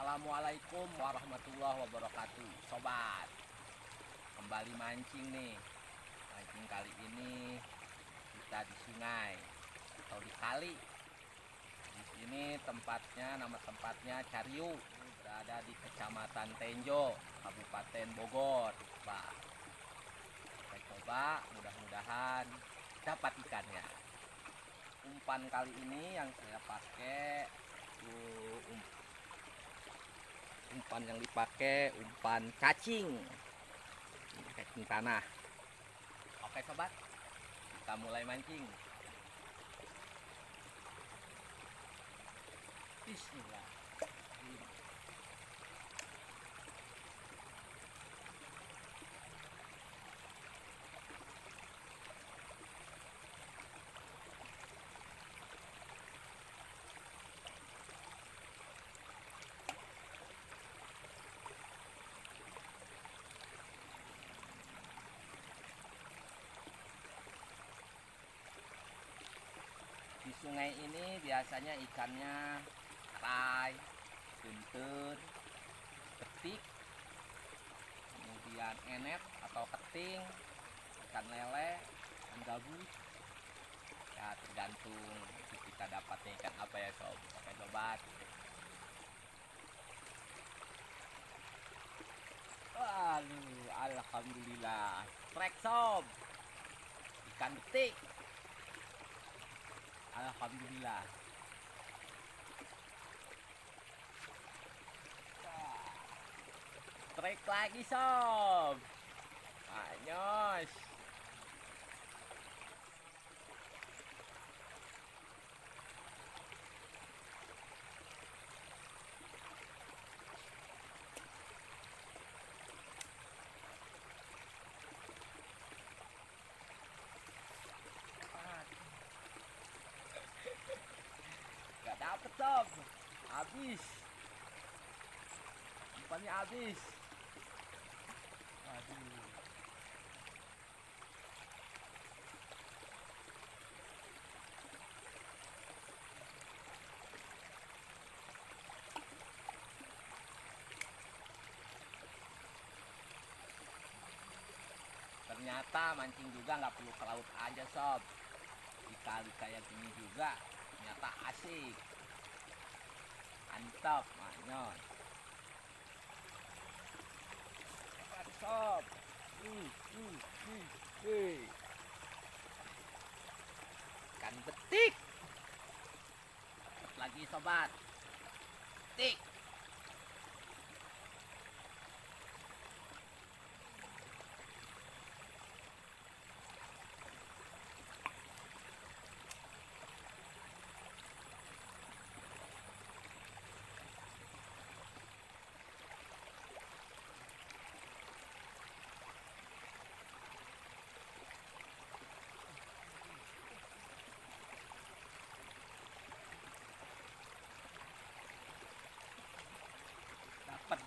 Assalamualaikum warahmatullahi wabarakatuh. Sobat, kembali mancing nih. Mancing kali ini kita di sungai atau di kali. Di sini nama tempatnya Cariu. Berada di Kecamatan Tenjo, Kabupaten Bogor. Pak, kita coba, mudah-mudahan dapat ikannya. Umpan kali ini yang saya pakai umpan yang dipakai umpan cacing tanah. Oke sobat, kita mulai mancing. Bismillah. Di sungai ini biasanya ikannya rai, bunter, ketik, kemudian enet atau keting, ikan lele, ikan gabus. Ya tergantung kita dapatnya ikan apa ya sob. Oke sobat. Aduh, alhamdulillah. Trek sob. Ikan betik. Alhamdulillah. Trek lagi sob. Anyos. Gak dapet sob. Habis. Umpannya habis. Aduh. Ternyata mancing juga nggak perlu ke laut aja sob. Di kali kayak gini juga ternyata asik. Mantap, manyos. Sob. Ikan betik. Lagi sobat. Betik. Dapat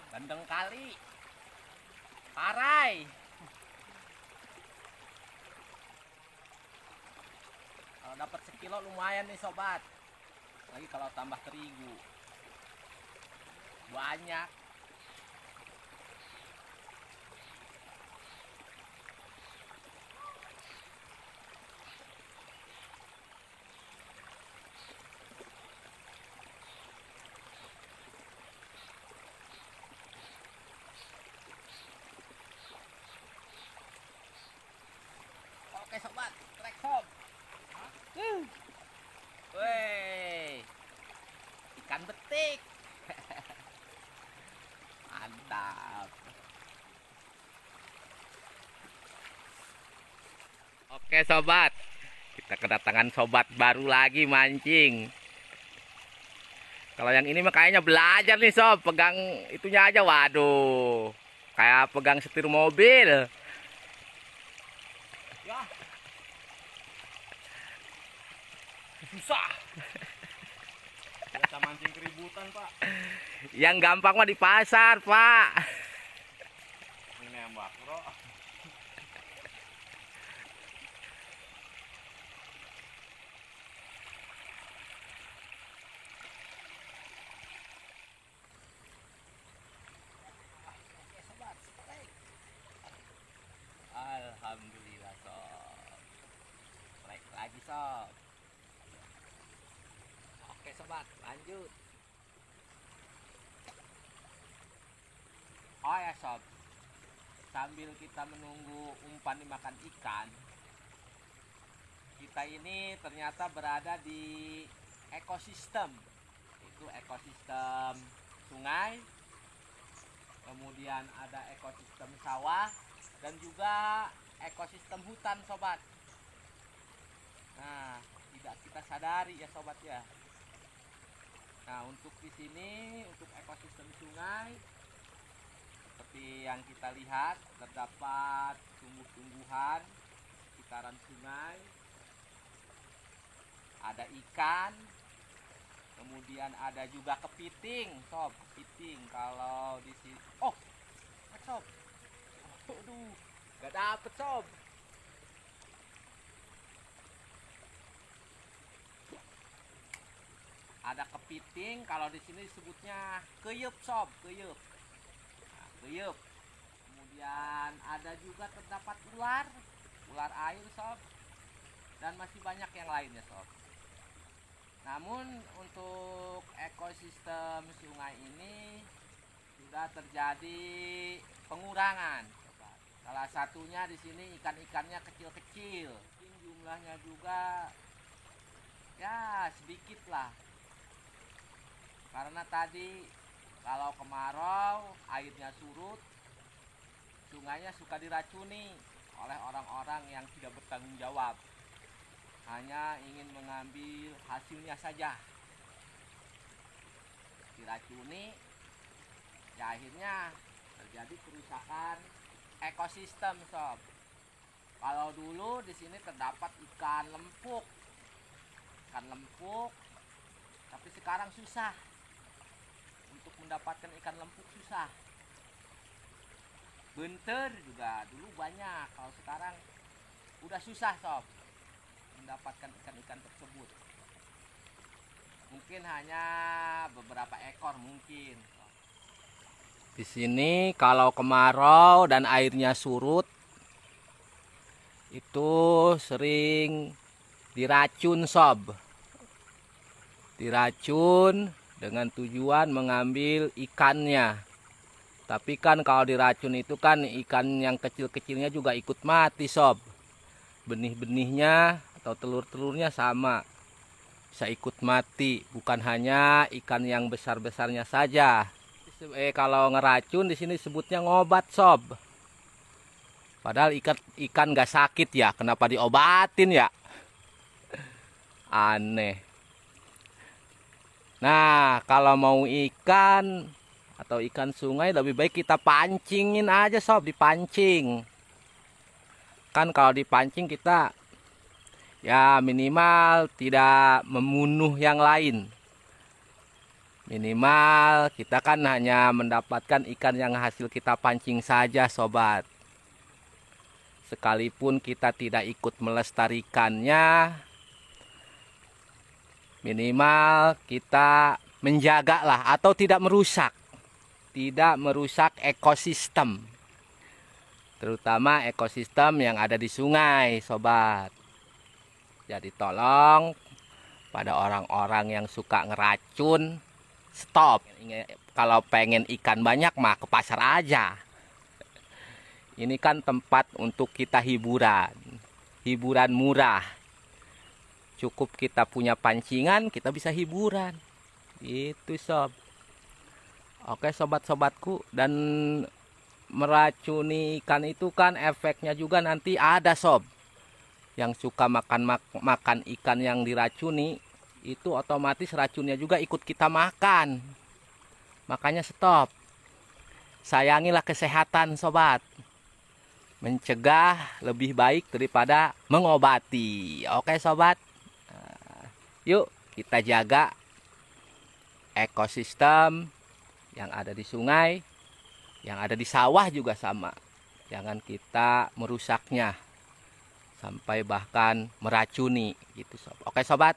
bandeng kali, parai. Kalau dapat sekilo lumayan nih sobat. Lagi kalau tambah terigu banyak. Oke sobat, trek sob. Weh, ikan betik. Mantap. Oke sobat, kita kedatangan sobat baru lagi mancing. Kalau yang ini mah kayaknya belajar nih sob, pegang itunya aja, waduh, kayak pegang setir mobil. Ya, susah. Biasa mancing keributan pak. Yang gampang mah di pasar pak. Ini nembak bro. Alhamdulillah sob. Baik lagi sob. Oke sobat, lanjut. Oh ya sob, sambil kita menunggu umpan dimakan ikan, kita ini ternyata berada di ekosistem. Itu ekosistem sungai, kemudian ada ekosistem sawah, dan juga ekosistem hutan sobat. Nah, tidak kita sadari ya sobat ya. Nah, untuk di sini, untuk ekosistem sungai, seperti yang kita lihat, terdapat tumbuh-tumbuhan sekitaran sungai, ada ikan, kemudian ada juga kepiting, sob. Kepiting kalau di sini. Oh, sob. Aduh, gak dapet sob. Ada kepiting, kalau di sini disebutnya keyup sob, keyup. Nah, keyup. Kemudian ada juga terdapat ular, ular air sob, dan masih banyak yang lainnya sob. Namun untuk ekosistem sungai ini sudah terjadi pengurangan. Sobat. Salah satunya di sini ikan-ikannya kecil-kecil, jumlahnya juga ya sedikit lah. Karena tadi kalau kemarau airnya surut, sungainya suka diracuni oleh orang-orang yang tidak bertanggung jawab, hanya ingin mengambil hasilnya saja. Diracuni, ya akhirnya terjadi kerusakan ekosistem sob. Kalau dulu di sini terdapat ikan lempuk, tapi sekarang susah. Untuk mendapatkan ikan lempuk susah. Benter juga dulu banyak, kalau sekarang udah susah sob mendapatkan ikan-ikan tersebut. Mungkin hanya beberapa ekor mungkin. Di sini kalau kemarau dan airnya surut, itu sering diracun sob. Diracun dengan tujuan mengambil ikannya. Tapi kan kalau diracun itu kan ikan yang kecil-kecilnya juga ikut mati sob. Benih-benihnya atau telur-telurnya sama, bisa ikut mati. Bukan hanya ikan yang besar-besarnya saja. Kalau ngeracun di sini sebutnya ngobat sob. Padahal ikan gak sakit ya, kenapa diobatin ya? Aneh. Nah, kalau mau ikan atau ikan sungai lebih baik kita pancingin aja sob, dipancing. Kan kalau dipancing kita ya minimal tidak membunuh yang lain. Minimal kita kan hanya mendapatkan ikan yang hasil kita pancing saja sobat. Sekalipun kita tidak ikut melestarikannya, minimal kita menjaga lah atau tidak merusak ekosistem, terutama ekosistem yang ada di sungai sobat. Jadi tolong pada orang-orang yang suka ngeracun, stop. Kalau pengen ikan banyak mah ke pasar aja. Ini kan tempat untuk kita hiburan murah. Cukup kita punya pancingan, kita bisa hiburan. Itu sob. Oke sobat-sobatku, dan meracuni ikan itu kan efeknya juga nanti ada sob. Yang suka makan ikan yang diracuni, itu otomatis racunnya juga ikut kita makan. Makanya stop. Sayangilah kesehatan sobat. Mencegah lebih baik daripada mengobati. Oke sobat. Yuk kita jaga ekosistem yang ada di sungai, yang ada di sawah juga sama. Jangan kita merusaknya sampai bahkan meracuni gitu sob. Oke sobat.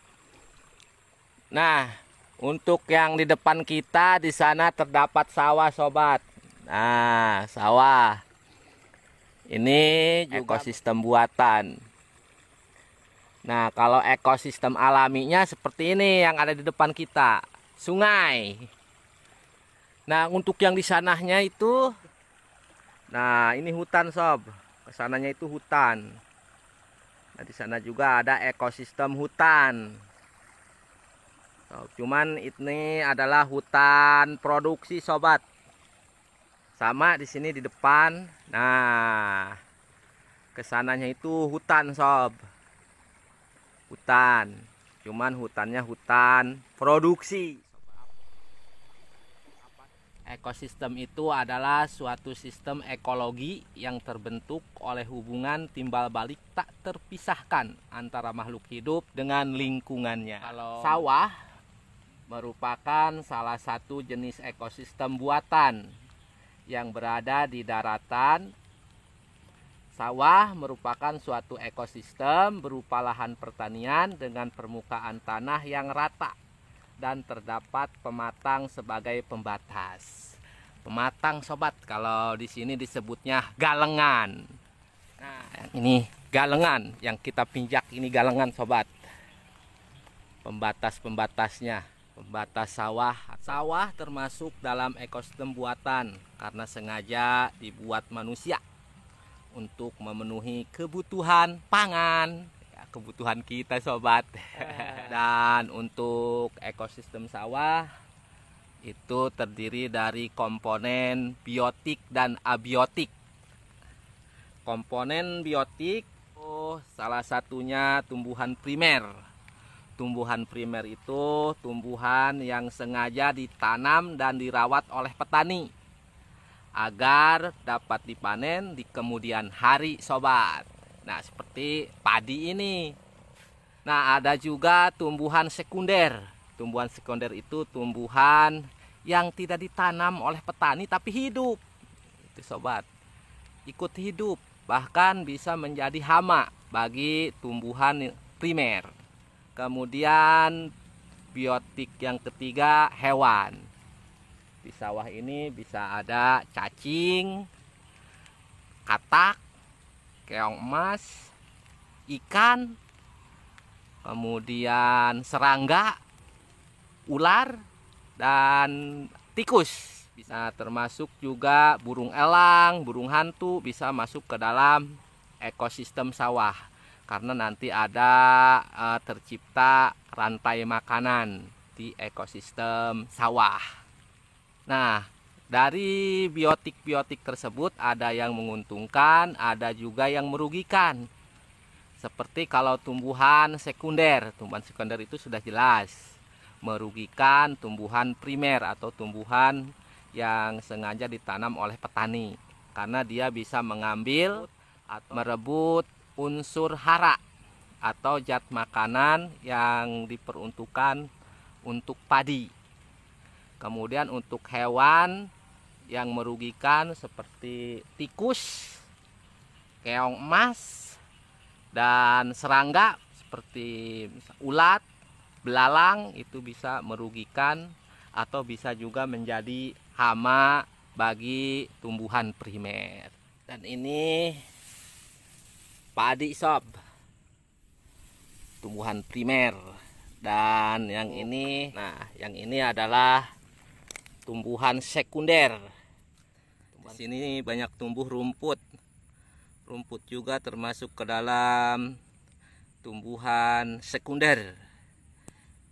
Nah, untuk yang di depan kita di sana terdapat sawah sobat. Nah, sawah. Ini juga ekosistem buatan. Nah, kalau ekosistem alaminya seperti ini yang ada di depan kita, sungai. Nah, untuk yang di sananya itu, nah ini hutan sob, kesananya itu hutan. Nah, di sana juga ada ekosistem hutan. Cuman ini adalah hutan produksi sobat. Sama di sini di depan. Nah, kesananya itu hutan sob. Hutan. Cuman hutannya hutan produksi. Ekosistem itu adalah suatu sistem ekologi yang terbentuk oleh hubungan timbal balik tak terpisahkan antara makhluk hidup dengan lingkungannya. Kalau sawah merupakan salah satu jenis ekosistem buatan yang berada di daratan. Sawah merupakan suatu ekosistem berupa lahan pertanian dengan permukaan tanah yang rata dan terdapat pematang sebagai pembatas. Pematang sobat, kalau di sini disebutnya galengan. Nah, ini galengan yang kita pinjak, ini galengan sobat. Pembatas-pembatasnya. Pembatas sawah. Sawah termasuk dalam ekosistem buatan karena sengaja dibuat manusia untuk memenuhi kebutuhan pangan, ya, kebutuhan kita sobat. Dan untuk ekosistem sawah itu terdiri dari komponen biotik dan abiotik. Komponen biotik salah satunya tumbuhan primer. Tumbuhan primer itu tumbuhan yang sengaja ditanam dan dirawat oleh petani agar dapat dipanen di kemudian hari sobat. Nah, seperti padi ini. Nah, ada juga tumbuhan sekunder. Tumbuhan sekunder itu tumbuhan yang tidak ditanam oleh petani tapi hidup. Itu sobat. Ikut hidup, bahkan bisa menjadi hama bagi tumbuhan primer. Kemudian biotik yang ketiga, hewan. Di sawah ini bisa ada cacing, katak, keong emas, ikan, kemudian serangga, ular, dan tikus. Bisa termasuk juga burung elang, burung hantu bisa masuk ke dalam ekosistem sawah. Karena nanti ada tercipta rantai makanan di ekosistem sawah. Nah, dari biotik-biotik tersebut ada yang menguntungkan, ada juga yang merugikan. Seperti kalau tumbuhan sekunder itu sudah jelas merugikan tumbuhan primer atau tumbuhan yang sengaja ditanam oleh petani. Karena dia bisa mengambil atau merebut unsur hara atau zat makanan yang diperuntukkan untuk padi. Kemudian untuk hewan yang merugikan seperti tikus, keong emas, dan serangga seperti ulat, belalang itu bisa merugikan atau bisa juga menjadi hama bagi tumbuhan primer. Dan ini padi sob, tumbuhan primer. Dan yang ini, nah yang ini adalah tumbuhan sekunder. Di sini banyak tumbuh rumput. Rumput juga termasuk ke dalam tumbuhan sekunder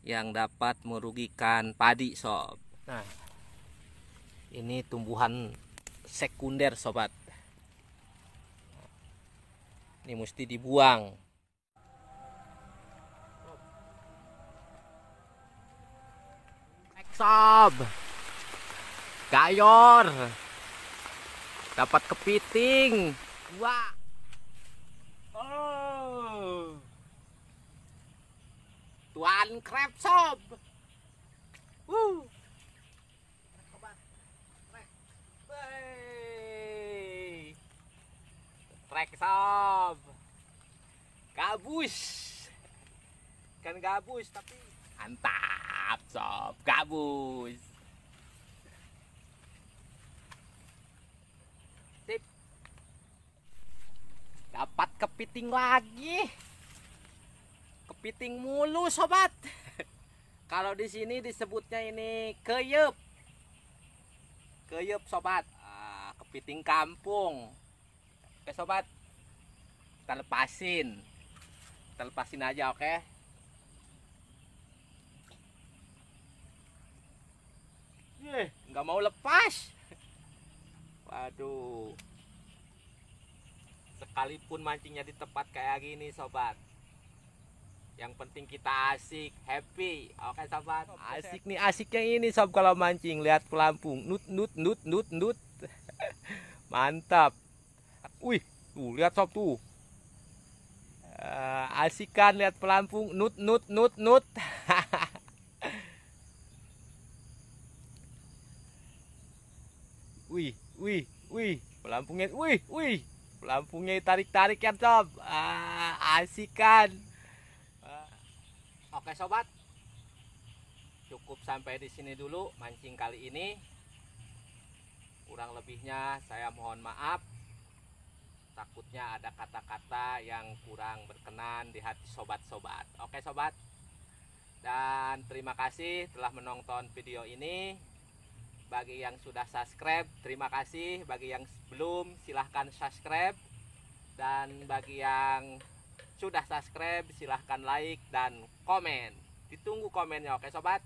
yang dapat merugikan padi sob. Nah, ini tumbuhan sekunder sobat. Ini mesti dibuang. Sob, gayor, dapat kepiting. Wah, oh, tuan crab sob. Trek sob, gabus, kan gabus tapi mantap sob, gabus. Sip. kepiting lagi. Kepiting mulu sobat. Kalau di sini disebutnya ini keyep. Keyep sobat. Kepiting kampung. Oke sobat. Kita lepasin. Kita lepasin aja, oke. Nggak mau lepas. Waduh. Sekalipun mancingnya di tempat kayak gini sobat, yang penting kita asik, happy. Oke sobat. Asik nih, asiknya ini sob kalau mancing. Lihat pelampung. Nut nut nut nut nut. Mantap. Wih, tuh lihat sob tuh. Asik kan lihat pelampung. Nut nut nut nut. Wih, wih, wih, pelampungnya, wih, pelampungnya tarik-tarik kan sob. Asik kan. Oke sobat, cukup sampai di sini dulu mancing kali ini. Kurang lebihnya saya mohon maaf. Takutnya ada kata-kata yang kurang berkenan di hati sobat-sobat. Oke sobat, dan terima kasih telah menonton video ini. Bagi yang sudah subscribe, terima kasih. Bagi yang belum, silahkan subscribe. Dan bagi yang sudah subscribe, silahkan like dan komen. Ditunggu komennya, oke sobat.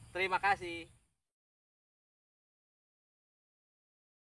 Terima kasih.